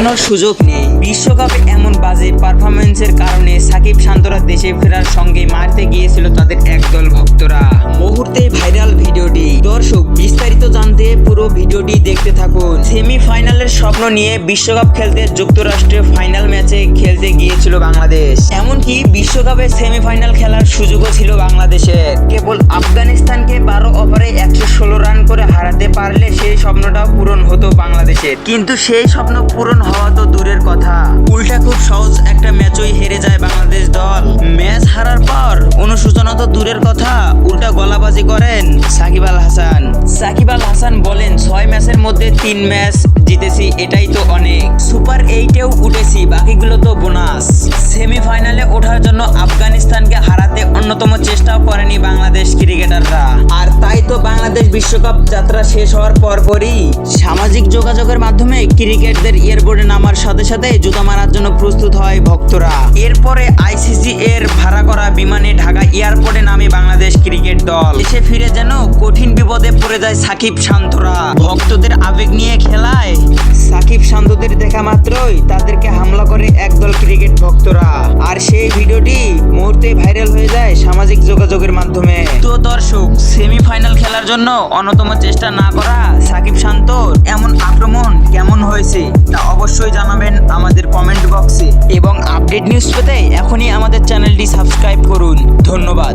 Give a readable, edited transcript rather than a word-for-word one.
দেখানোর সুযোগ নেই। বিশ্বকাপে এমন বাজে পারফরমেন্সের কারণে সাকিব শান্তরা দেশে ফেরার সঙ্গে মারতে গিয়েছিল তাদের একদল ভক্তরা। মুহূর্তে ভাইরাল ভিডিওটি। দর্শক, বিস্তারিত জানতে পুরো ভিডিওটি দেখতে থাকুন। সেমিফাইনালের স্বপ্ন নিয়ে বিশ্বকাপ খেলতে যুক্তরাষ্ট্রে ফাইনাল ম্যাচে খেলতে গিয়েছিল বাংলাদেশ। এমনকি বিশ্বকাপে সেমিফাইনাল খেলার সুযোগও ছিল বাংলাদেশের। কেবল আফগানিস্তানকে 12 ওভারে 116 রান করে হারাতে পারলে সেই স্বপ্নটাও পূরণ হতো বাংলাদেশের। কিন্তু সেই স্বপ্ন পূরণ হওয়া তো দূরের কথা, উল্টা খুব সহজ একটা ম্যাচই হেরে যায় বাংলাদেশ দল। ম্যাচ হারার পর অনুশোচনা তো দূরের কথা, উল্টা গলাবাজি করেন সাকিব আল হাসান। সাকিব আল হাসান বলেন, 6 ম্যাচের মধ্যে 3 ম্যাচ জিতেছি, এটাই তো অনেক। সুপার 8-এও উঠেছি, বাকিগুলো তো বোনাস। সেমিফাইনালে ওঠার জন্য আফগানিস্তানকে হারাতে অন্যতম চেষ্টাও করেনি বাংলাদেশ ক্রিকেটাররা। আর তাই তো বাংলাদেশ বিশ্বকাপ যাত্রা শেষ হওয়ার পরপরই সামাজিক যোগাযোগের মাধ্যমে ক্রিকেটদের এয়ারপোর্টে নামার সাথে সাথে জুতা মারার জন্য প্রস্তুত হয় ভক্তরা। এরপরে আইসিসি এর ভাড়া করা বিমানে ঢাকা এয়ারপোর্টে নামে বাংলাদেশ ক্রিকেট দল। এসে ফিরে যেন কঠিন বিপদে পড়ে যায় সাকিব শান্তরা। ভক্তদের আবেগ নিয়ে খেলায় সাকিব শান্তদের দেখা মাত্রই তাদেরকে হামলা করে একদল ক্রিকেট ভক্তরা। আর সেই ভিডিওটি মুহূর্তে ভাইরাল হয়ে যায় সামাজিক যোগাযোগের মাধ্যমে। তো দর্শক, সেমিফাইনাল খেলার জন্য অন্যতম চেষ্টা না করা সাকিব শান্তর এমন আক্রমণ কেমন হয়েছে তা অবশ্যই জানাবেন আমাদের কমেন্ট বক্সে। এবং আপডেট নিউজ পেতে এখনই আমাদের চ্যানেলটি সাবস্ক্রাইব করুন। ধন্যবাদ।